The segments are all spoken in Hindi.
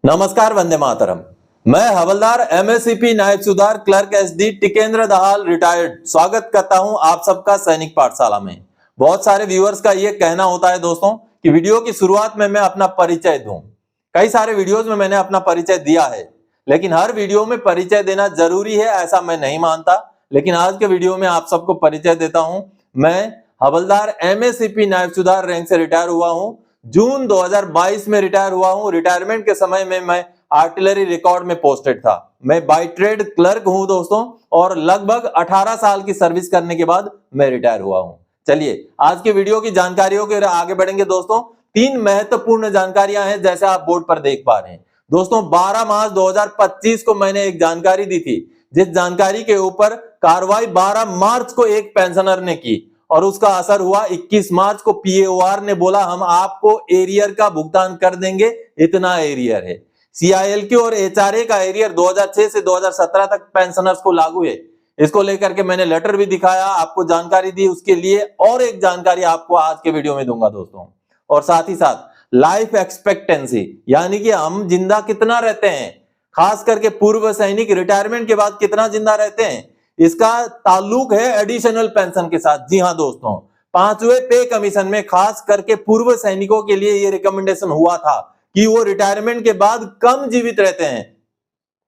नमस्कार, वंदे मातरम। मैं हवलदार एमएससीपी नायब सूबेदार clerk SD Tikendra Dahal retired स्वागत करता हूं आप सबका सैनिक पाठशाला में। बहुत सारे व्यूअर्स का ये कहना होता है दोस्तों कि वीडियो की शुरुआत में मैं अपना परिचय दूं। कई सारे वीडियोस में मैंने अपना परिचय दिया है, लेकिन हर वीडियो में परिचय देना जरूरी है ऐसा मैं नहीं मानता। लेकिन आज के वीडियो में आप सबको परिचय देता हूं। मैं हवलदार एमएससीपी नायब सूबेदार रैंक से रिटायर हुआ हूं। जून 2022 में रिटायर हुआ हूं। रिटायरमेंट के समय में मैं आर्टिलरी रिकॉर्ड में पोस्टेड था। मैं बाय ट्रेड क्लर्क हूं दोस्तों, और लगभग 18 साल की सर्विस करने के बाद मैं रिटायर हुआ हूं। चलिए आज की वीडियो की जानकारियों के आगे बढ़ेंगे दोस्तों। 3 महत्वपूर्ण जानकारियां हैं जैसे आप बोर्ड पर देख पा रहे हैं दोस्तों। 12 मार्च 2025 को मैंने एक जानकारी दी थी, जिस जानकारी के ऊपर कार्रवाई 12 मार्च को एक पेंशनर ने की और उसका असर हुआ 21 मार्च को। पीएओआर ने बोला हम आपको एरियर का भुगतान कर देंगे, इतना एरियर है। सीआईएलक्यू और एचआरए का एरियर 2006 से 2017 तक पेंशनर्स को लागू है। इसको लेकर के मैंने लेटर भी दिखाया, आपको जानकारी दी। उसके लिए और एक जानकारी आपको आज के वीडियो में दूंगा दोस्तों। और साथ ही साथ लाइफ एक्सपेक्टेंसी, यानी कि हम जिंदा कितना रहते हैं, खास करके पूर्व सैनिक रिटायरमेंट के बाद कितना जिंदा रहते हैं, इसका ताल्लुक है एडिशनल पेंशन के साथ। जी हां दोस्तों, 5वें पे कमीशन में खास करके पूर्व सैनिकों के लिए यह रिकमेंडेशन हुआ था कि वो रिटायरमेंट के बाद कम जीवित रहते हैं,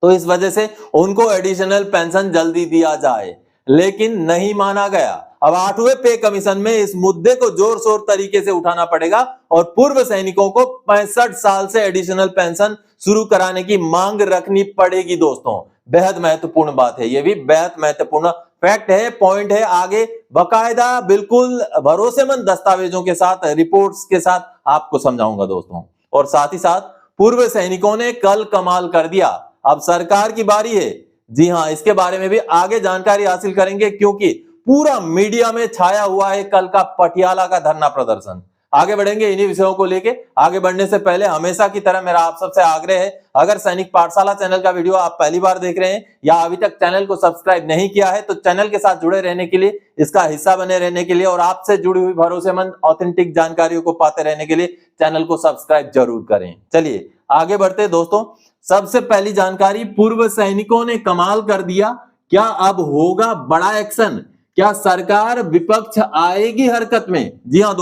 तो इस वजह से उनको एडिशनल पेंशन जल्दी दिया जाए, लेकिन नहीं माना गया। अब 8वें पे कमीशन में इस मुद्दे को जोर शोर तरीके से उठाना पड़ेगा और पूर्व सैनिकों को 65 साल से एडिशनल पेंशन शुरू कराने की मांग रखनी पड़ेगी दोस्तों। बेहद महत्वपूर्ण बात है, यह भी बेहद महत्वपूर्ण फैक्ट है, पॉइंट है। आगे बकायदा बिल्कुल भरोसेमंद दस्तावेजों के साथ, रिपोर्ट्स के साथ आपको समझाऊंगा दोस्तों। और साथ ही साथ पूर्व सैनिकों ने कल कमाल कर दिया, अब सरकार की बारी है। जी हां, इसके बारे में भी आगे जानकारी हासिल करेंगे, क्योंकि पूरा मीडिया में छाया हुआ है कल का पटियाला का धरना प्रदर्शन। आगे बढ़ेंगे इन्हीं विषयों को लेके। आगे बढ़ने से पहले हमेशा की तरह मेरा आप सबसे आग्रह है, अगर सैनिक पाठशाला चैनल का वीडियो आप पहली बार देख रहे हैं या अभी तक चैनल को सब्सक्राइब नहीं किया है, तो चैनल के साथ जुड़े रहने के लिए, इसका हिस्सा बने रहने के लिए और आपसे जुड़ी हुई भरोसेमंद ऑथेंटिक जानकारियों को पाते रहने के लिए चैनल को सब्सक्राइब जरूर करें। चलिए आगे बढ़ते दोस्तों। सबसे पहली जानकारी, पूर्व सैनिकों ने कमाल कर दिया। क्या अब होगा बड़ा एक्शन? क्या सरकार विपक्ष आएगी हरकत में? जी हां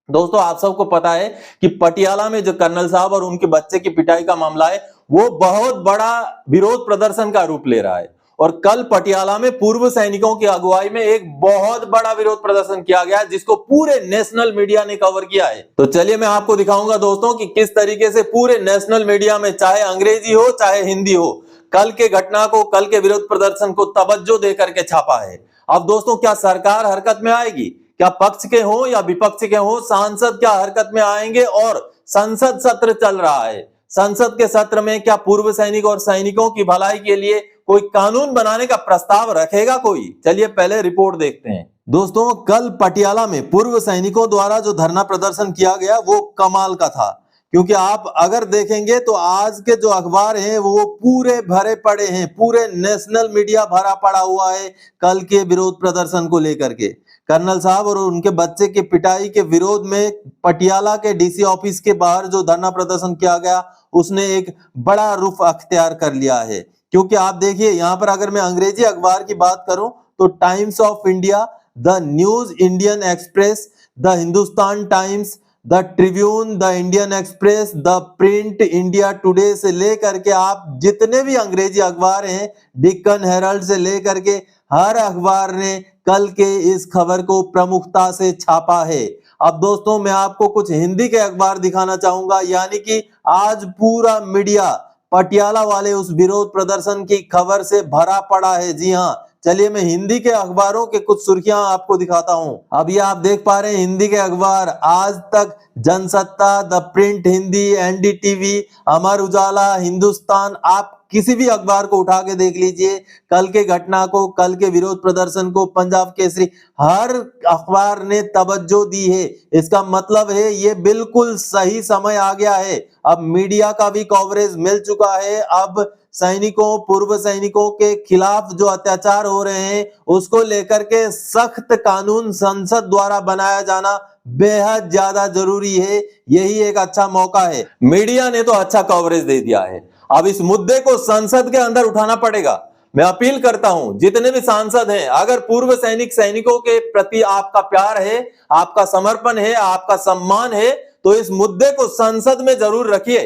दोस्तों आप सबको पता है कि पटियाला में जो कर्नल साहब और उनके बच्चे की पिटाई का मामला है, वो बहुत बड़ा विरोध प्रदर्शन का रूप ले रहा है। और कल पटियाला में पूर्व सैनिकों की अगुवाई में एक बहुत बड़ा विरोध प्रदर्शन किया गया, जिसको पूरे नेशनल मीडिया ने कवर किया है। तो चलिए मैं आपको दिखाऊंगा दोस्तों कि किस तरीके से पूरे नेशनल मीडिया में, चाहे अंग्रेजी हो चाहे हिंदी हो, कल के घटना को, कल के विरोध प्रदर्शन को तवज्जो देकर के छापा है। अब दोस्तों क्या सरकार हरकत में आएगी? क्या पक्ष के हो या विपक्ष के हो, सांसद क्या हरकत में आएंगे? और संसद सत्र चल रहा है, संसद के सत्र में क्या पूर्व सैनिक और सैनिकों की भलाई के लिए कोई कानून बनाने का प्रस्ताव रखेगा कोई? चलिए पहले रिपोर्ट देखते हैं दोस्तों। कल पटियाला में पूर्व सैनिकों द्वारा जो धरना प्रदर्शन किया गया वो कमाल का था, क्योंकि आप अगर देखेंगे तो आज के जो अखबार हैं वो पूरे भरे पड़े हैं, पूरे नेशनल मीडिया भरा पड़ा हुआ है कल के विरोध प्रदर्शन को लेकर के। कर्नल साहब और उनके बच्चे की पिटाई के विरोध में पटियाला के डीसी ऑफिस के बाहर जो धरना प्रदर्शन किया गया, उसने एक बड़ा रुख अख्तियार कर लिया है। क्योंकि आप देखिए यहाँ पर, अगर मैं अंग्रेजी अखबार की बात करूं तो times of India, the news Indian express, the Hindustan times, the Tribune, the Indian express, the print India today से लेकर के आप जितने भी अंग्रेजी अखबार हैं, डेक्कन हेराल्ड से लेकर के हर अखबार ने कल के इस खबर को प्रमुखता से छापा है। अब दोस्तों मैं आपको कुछ हिंदी के अखबार दिखाना चाहूंगा, यानी कि आज पूरा मीडिया पटियाला वाले उस विरोध प्रदर्शन की खबर से भरा पड़ा है। जी हां, चलिए मैं हिंदी के अखबारों के कुछ सुर्खियां आपको दिखाता हूं। अब ये आप देख पा रहे हैं हिंदी के अखबार, Aaj Tak, Jansatta, the print Hindi, NDTV, Amar Ujala, Hindustan. आप किसी भी अखबार को उठा के देख लीजिए, कल के घटना को, कल के विरोध प्रदर्शन को, पंजाब केसरी, हर अखबार ने तवज्जो दी है। इसका मतलब है ये बिल्कुल सही समय आ गया है। अब मीडिया का भी कवरेज मिल चुका है। अब सैनिकों, पूर्व सैनिकों के खिलाफ जो अत्याचार हो रहे हैं उसको लेकर के सख्त कानून संसद द्वारा बनाया जाना बेहद ज्यादा जरूरी है। यही एक अच्छा मौका है। मीडिया ने तो अच्छा कवरेज दे दिया है, अब इस मुद्दे को संसद के अंदर उठाना पड़ेगा। मैं अपील करता हूं जितने भी सांसद हैं, अगर पूर्व सैनिकों के प्रति आपका प्यार है, आपका समर्पण है, आपका सम्मान है, तो इस मुद्दे को संसद में जरूर रखिए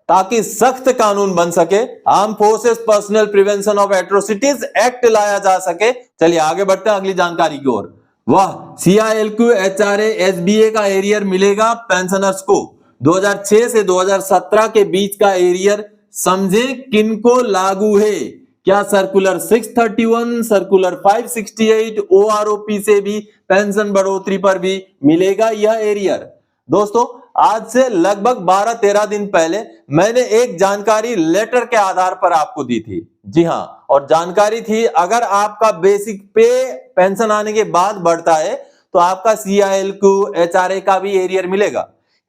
ताकि सख्त कानून बन सके, arm forces personal prevention of atrocities act लाया जा सके। चलिए आगे बढ़ते हैं अगली जानकारी की ओर। वह CILQ HRA SBA का एरियर मिलेगा पेंशनर्स को। 2006 से 2017 के बीच का एरियर समझे किनको लागू है। क्या सर्कुलर 631, सर्कुलर 568, OROP से भी पेंशन बढ़ोतरी पर भी मिलेगा यह एरियर। दोस्तों आज से लगभग 12-13 दिन पहले मैंने एक जानकारी लेटर के आधार पर आपको दी थी। जी हां, और जानकारी थी अगर आपका बेसिक पे पेंशन आने के बाद बढ़ता है तो आपका CILQ HRA का भी एरियर मिलेगा,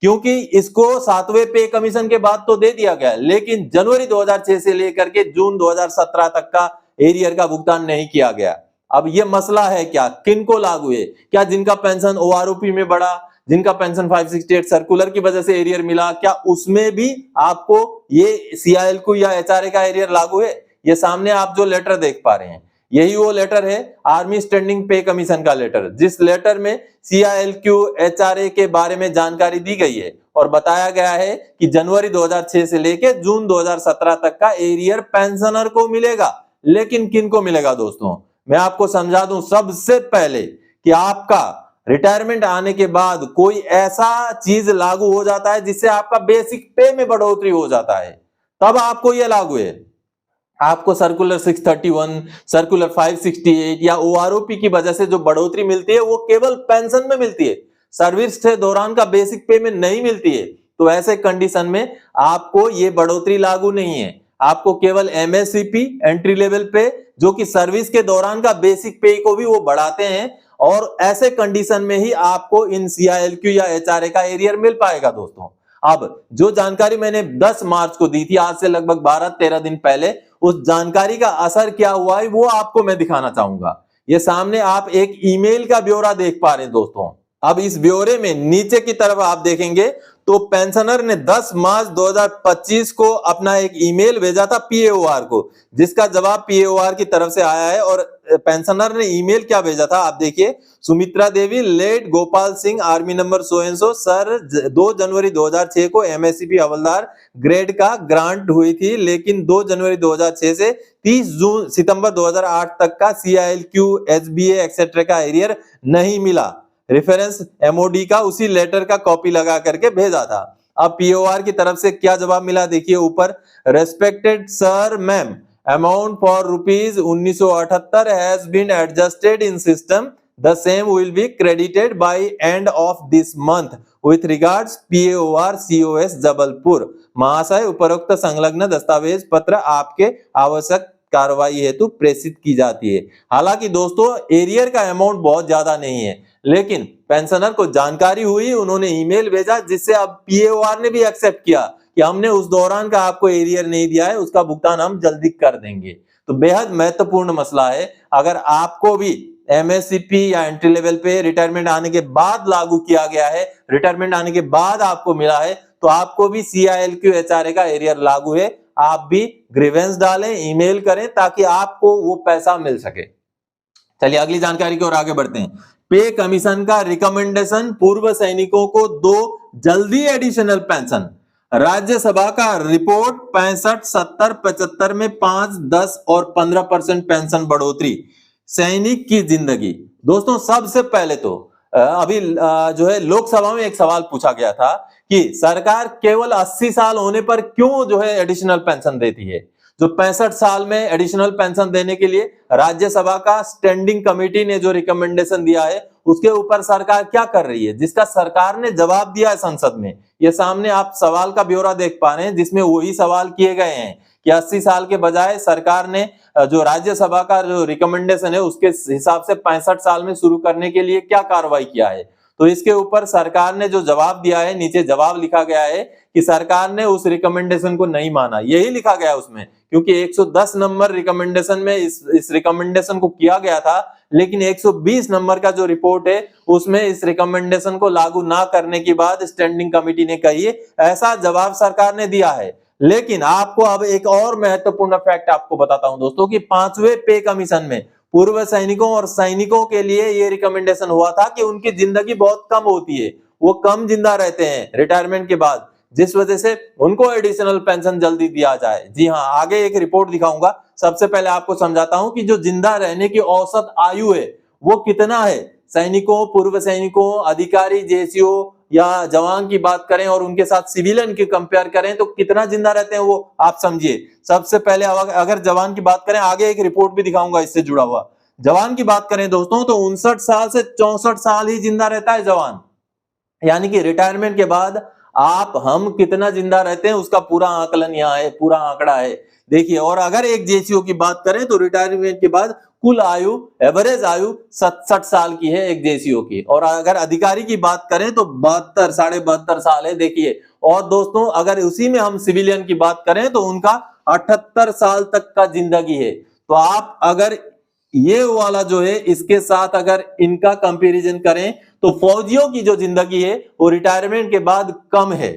क्योंकि इसको 7वें पे कमीशन के बाद तो दे दिया गया, लेकिन जनवरी 2006 से लेकर के जून 2017 तक का एरियर का भुगतान नहीं किया गया। अब यह मसला है क्या, किनको लागू है? क्या जिनका पेंशन OROP में बढ़ा, जिनका पेंशन 568 सर्कुलर की वजह से एरियर मिला, क्या उसमें भी आपको ये CILQ या HRA का एरियर लागू है? ये सामने आप जो लेटर देख पा रहे हैं यही वो लेटर है, आर्मी स्टैंडिंग पे कमीशन का लेटर, जिस लेटर में CILQ HRA के बारे में जानकारी दी गई है और बताया गया है कि जनवरी 2006 से लेकर जून 2017 तक का एरियर पेंशनर को मिलेगा। लेकिन किनको मिलेगा दोस्तों, मैं आपको समझा दूं सबसे पहले कि आपका रिटायरमेंट आने के बाद कोई ऐसा चीज लागू हो जाता है जिससे आपका बेसिक पे में बढ़ोतरी हो जाता है, तब आपको यह लागू है। आपको सर्कुलर 631, सर्कुलर 568 या OROP की वजह से जो बढ़ोतरी मिलती है वो केवल पेंशन में मिलती है, सर्विस के दौरान का बेसिक पे में नहीं मिलती है। तो ऐसे कंडीशन में आपको ये बढ़ोतरी लागू नहीं है। आपको केवल MSCP एंट्री लेवल पे, जो कि सर्विस के दौरान का बेसिक पे को भी वो बढ़ाते हैं, और ऐसे कंडीशन में ही आपको इन CILQ या HRA का एरियर मिल पाएगा दोस्तों। अब जो जानकारी मैंने 10 मार्च को दी थी, आज से लगभग 12-13 दिन पहले, उस जानकारी का असर क्या हुआ है वो आपको मैं दिखाना चाहूंगा। ये सामने आप एक ईमेल का ब्यौरा देख पा रहे हैं दोस्तों। अब इस ब्यौरे में नीचे की तरफ आप देखेंगे तो पेंशनर ने 10 मार्च 2025 को अपना एक ईमेल भेजा था PAOR को, जिसका जवाब PAOR की तरफ से आया है। और पेंशनर ने ईमेल क्या भेजा था आप देखिए, Sumitra Devi late Gopal Singh army number so and so, sir 2 जनवरी 2006 को MSCP हवलदार ग्रेड का ग्रांट हुई थी, लेकिन 2 जनवरी 2006 से 30 सितंबर 2008 तक का CILQ SBA एक्सेट्रा का एरियर नहीं मिला। रेफरेंस MOD का उसी लेटर का कॉपी लगा करके भेजा था। अब POR की तरफ से क्या जवाब मिला देखिए ऊपर, respected sir ma'am, amount for rupees 1978 has been adjusted in system, the same will be credited by end of this month with regards PAOR COS Jabalpur. महाशय उपरोक्त संलग्न दस्तावेज पत्र आपके आवश्यक कार्रवाई हेतु प्रेषित की जाती है। हालांकि दोस्तों एरियर का अमाउंट बहुत ज्यादा नहीं है, लेकिन पेंशनर को जानकारी हुई, उन्होंने ईमेल भेजा, जिससे अब PAOR ने भी एक्सेप्ट किया कि हमने उस दौरान का आपको एरियर नहीं दिया है, उसका भुगतान हम जल्दी कर देंगे। तो बेहद महत्वपूर्ण मसला है। अगर आपको भी MSCP या एंट्री लेवल पे रिटायरमेंट आने के बाद लागू किया गया है, रिटायरमेंट आने के बाद आपको मिला है, तो आपको भी CILQ HRA का एरियर लागू है। आप भी ग्रीवेंस डालें, ईमेल करें ताकि आपको वो पैसा मिल सके। चलिए अगली जानकारी की ओर आगे बढ़ते हैं। पे कमीशन का रिकमेंडेशन, पूर्व सैनिकों को 2 जल्दी एडिशनल पेंशन। राज्यसभा का रिपोर्ट 65, 70, 75 में 5, 10 और 15% पेंशन बढ़ोतरी, सैनिक की जिंदगी। दोस्तों सबसे पहले तो अभी जो है लोकसभा में एक सवाल पूछा गया था कि सरकार केवल 80 साल होने पर क्यों जो है एडिशनल पेंशन देती है। जो 65 साल में एडिशनल पेंशन देने के लिए राज्यसभा का स्टैंडिंग कमेटी ने जो रिकमेंडेशन दिया है, उसके ऊपर सरकार क्या कर रही है, जिसका सरकार ने जवाब दिया है संसद में। ये सामने आप सवाल का ब्यौरा देख पा रहे हैं, जिसमें वही सवाल किए गए हैं कि 80 साल के बजाय सरकार ने जो राज्यसभा का जो रिकमेंडेशन है उसके हिसाब से 65 साल में शुरू करने के लिए क्या कार्रवाई किया है। तो इसके ऊपर सरकार ने जो जवाब दिया है, नीचे जवाब लिखा गया है कि सरकार ने उस रिकमेंडेशन को नहीं माना। यही लिखा गया उसमें, क्योंकि 110 नंबर रिकमेंडेशन में इस रिकमेंडेशन को किया गया था, लेकिन 120 नंबर का जो रिपोर्ट है उसमें इस रिकमेंडेशन को लागू ना करने की बात स्टैंडिंग कमेटी ने कही है। ऐसा जवाब सरकार ने दिया है। लेकिन आपको अब एक और महत्वपूर्ण फैक्ट आपको बताता हूं दोस्तों कि 5वें पे कमीशन में पूर्व सैनिकों और सैनिकों के लिए ये रिकमेंडेशन हुआ था कि उनकी जिंदगी बहुत कम होती है, वो कम जिंदा रहते हैं रिटायरमेंट के बाद, जिस वजह से उनको एडिशनल पेंशन जल्दी दिया जाए। जी हाँ, आगे एक रिपोर्ट दिखाऊंगा। सबसे पहले आपको समझाता हूं कि जो जिंदा रहने की औसत आयु है वो कितना है। सैनिकों, पूर्व सैनिकों, अधिकारी, जेसीओ या जवान की बात करें और उनके साथ सिविलियन की कंपेयर करें तो कितना जिंदा रहते हैं वो आप समझिए। सबसे पहले अगर जवान की बात करें, आगे एक रिपोर्ट भी दिखाऊंगा इससे जुड़ा हुआ। जवान की बात करें दोस्तों तो 59 साल से 64 साल ही जिंदा रहता है जवान। यानी कि रिटायरमेंट के बाद आप हम कितना जिंदा रहते हैं उसका पूरा आकलन यहाँ है, पूरा आंकड़ा है। देखिए, और अगर एक जेसीओ की बात करें तो रिटायरमेंट के बाद कुल आयु, एवरेज आयु 67 साल की है एक जेसीओ की। और अगर अधिकारी की बात करें तो 72, 72.5 साल है। देखिए, और दोस्तों अगर उसी में हम सिविलियन की बात करें तो उनका 78 साल तक का जिंदगी है। तो आप अगर ये वाला जो है इसके साथ अगर इनका कंपैरिजन करें तो फौजियों की जो जिंदगी है वो रिटायरमेंट के बाद कम है।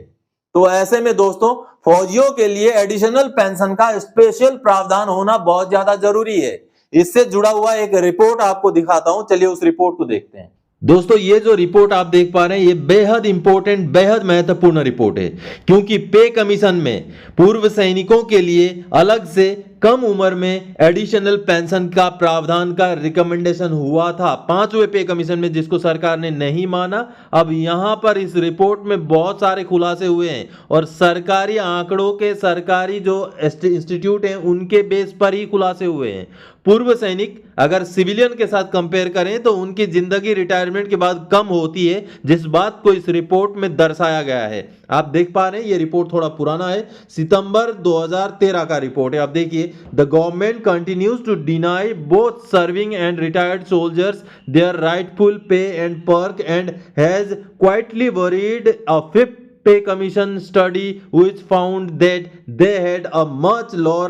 तो ऐसे में दोस्तों फौजियों के लिए एडिशनल पेंशन का स्पेशल प्रावधान होना बहुत ज्यादा जरूरी है। इससे जुड़ा हुआ एक रिपोर्ट आपको दिखाता हूं, चलिए उस रिपोर्ट को देखते हैं। दोस्तों ये जो रिपोर्ट आप देख पा रहे हैं ये बेहद इंपॉर्टेंट, बेहद महत्वपूर्ण रिपोर्ट है, क्योंकि पे कमीशन में पूर्व सैनिकों के लिए अलग से कम उम्र में एडिशनल पेंशन का प्रावधान का रिकमेंडेशन हुआ था 5वें पे कमीशन में, जिसको सरकार ने नहीं माना। अब यहां पर इस रिपोर्ट में बहुत सारे खुलासे हुए हैं और सरकारी आंकड़ों के, सरकारी जो इंस्टीट्यूट हैं उनके बेस पर ही खुलासे हुए हैं। पूर्व सैनिक अगर सिविलियन के साथ कंपेयर करें तो उनकी जिंदगी रिटायरमेंट के बाद कम होती है, जिस बात को इस रिपोर्ट में दर्शाया गया है। आप देख पा रहे हैं ये रिपोर्ट थोड़ा पुराना है, सितंबर 2013 का रिपोर्ट है। आप देखिए, the government continues to deny both serving and retired soldiers their rightful pay and perk and has quietly buried a fifth pay commission study which found that they had a much lower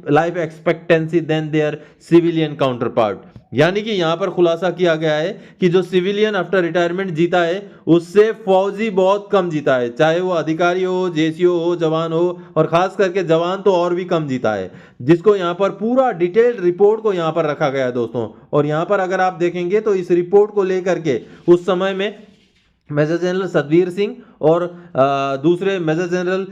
life expectancy than their civilian counterpart। यानी कि यहां पर खुलासा किया गया है कि जो सिविलियन आफ्टर रिटायरमेंट जीता है उससे फौजी बहुत कम जीता है, चाहे वो अधिकारी हो, जेसीओ हो, जवान हो, और खास करके जवान तो और भी कम जीता है, जिसको यहाँ पर पूरा डिटेल्ड रिपोर्ट को यहाँ पर रखा गया है दोस्तों। और यहाँ पर अगर आप देखेंगे तो इस रिपोर्ट को लेकर के उस समय में मेजर जनरल सतवीर सिंह और दूसरे मेजर जनरल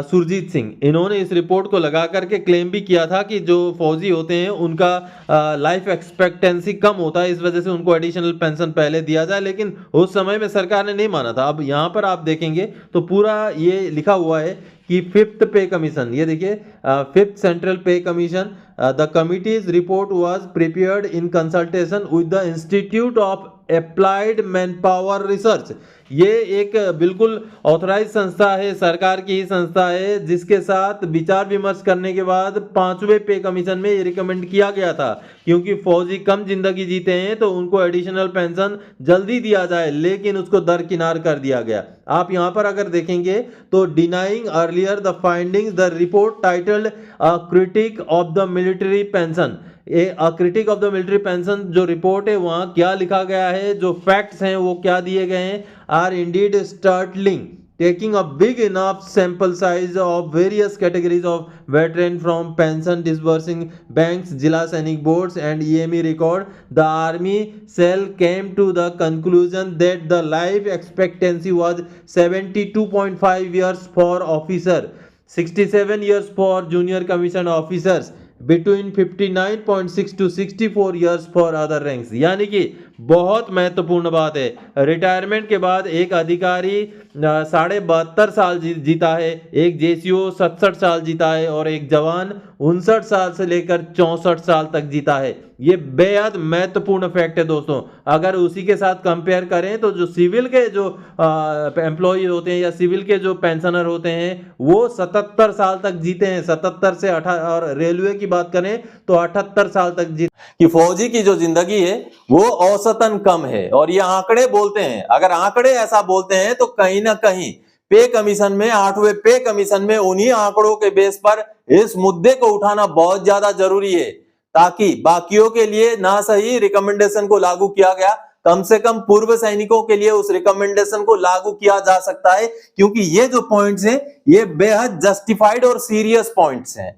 सुरजीत सिंह, इन्होंने इस रिपोर्ट को लगा करके क्लेम भी किया था कि जो फौजी होते हैं उनका लाइफ एक्सपेक्टेंसी कम होता है, इस वजह से उनको एडिशनल पेंशन पहले दिया जाए, लेकिन उस समय में सरकार ने नहीं माना था। अब यहाँ पर आप देखेंगे तो पूरा ये लिखा हुआ है कि फिफ्थ पे कमीशन, ये देखिए फिफ्थ सेंट्रल पे commission, the committees report was prepared in consultation with the institute of applied manpower research. ये एक बिल्कुल ऑथराइज संस्था है, सरकार की ही संस्था है, जिसके साथ विचार विमर्श करने के बाद 5वें पे कमीशन में ये रिकमेंड किया गया था, क्योंकि फौजी कम जिंदगी जीते हैं तो उनको एडिशनल पेंशन जल्दी दिया जाए, लेकिन उसको दरकिनार कर दिया गया। आप यहां पर अगर देखेंगे तो denying earlier the findings, the report titled a critic of the military pension, critic of the military pension जो रिपोर्ट है वहां क्या लिखा गया है, जो फैक्ट्स हैं वो क्या दिए गए हैं, are indeed startling, taking a big enough sample size of various categories of veteran from pension disbursing banks, Jila Sainik boards and EME record, the army cell came to the conclusion that the life expectancy was 72.5 years for officer, 67 years for junior commissioned officers, between 59.6 to 64 years for other ranks। यानी कि बहुत महत्वपूर्ण बात है, रिटायरमेंट के बाद एक अधिकारी 72.5 साल जीता है, एक जेसीओ 67 साल जीता है और एक जवान 59 साल से लेकर 64 साल तक जीता है। ये बेहद महत्वपूर्ण फैक्ट है दोस्तों। अगर उसी के साथ कंपेयर करें तो जो सिविल के जो एम्प्लॉय होते हैं या सिविल के जो पेंशनर होते हैं वो 77 साल तक जीते हैं, 77 से 18, और रेलवे की बात करें तो 78 साल तक जीते। कि फौजी की जो जिंदगी है वो औसतन कम है, और ये आंकड़े बोलते हैं। अगर आंकड़े ऐसा बोलते हैं तो कहीं ना कहीं पे कमीशन में, 8वें पे कमीशन में उन्हीं आंकड़ों के बेस पर इस मुद्दे को उठाना बहुत ज्यादा जरूरी है। ताकि बाकियों के लिए ना सही रिकमेंडेशन को लागू किया गया, कम से कम पूर्व सैनिकों के लिए उस रिकमेंडेशन को लागू किया जा सकता है, क्योंकि ये जो पॉइंट्स हैं ये बेहद जस्टिफाइड और सीरियस पॉइंट्स हैं।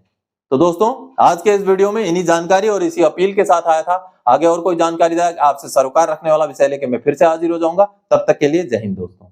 तो दोस्तों आज के इस वीडियो में इन्हीं जानकारी और इसी अपील के साथ आया था। आगे और कोई जानकारी आपसे सरोकार रखने वाला विषय लेके मैं फिर से हाजिर हो जाऊंगा। तब तक के लिए जय हिंद दोस्तों।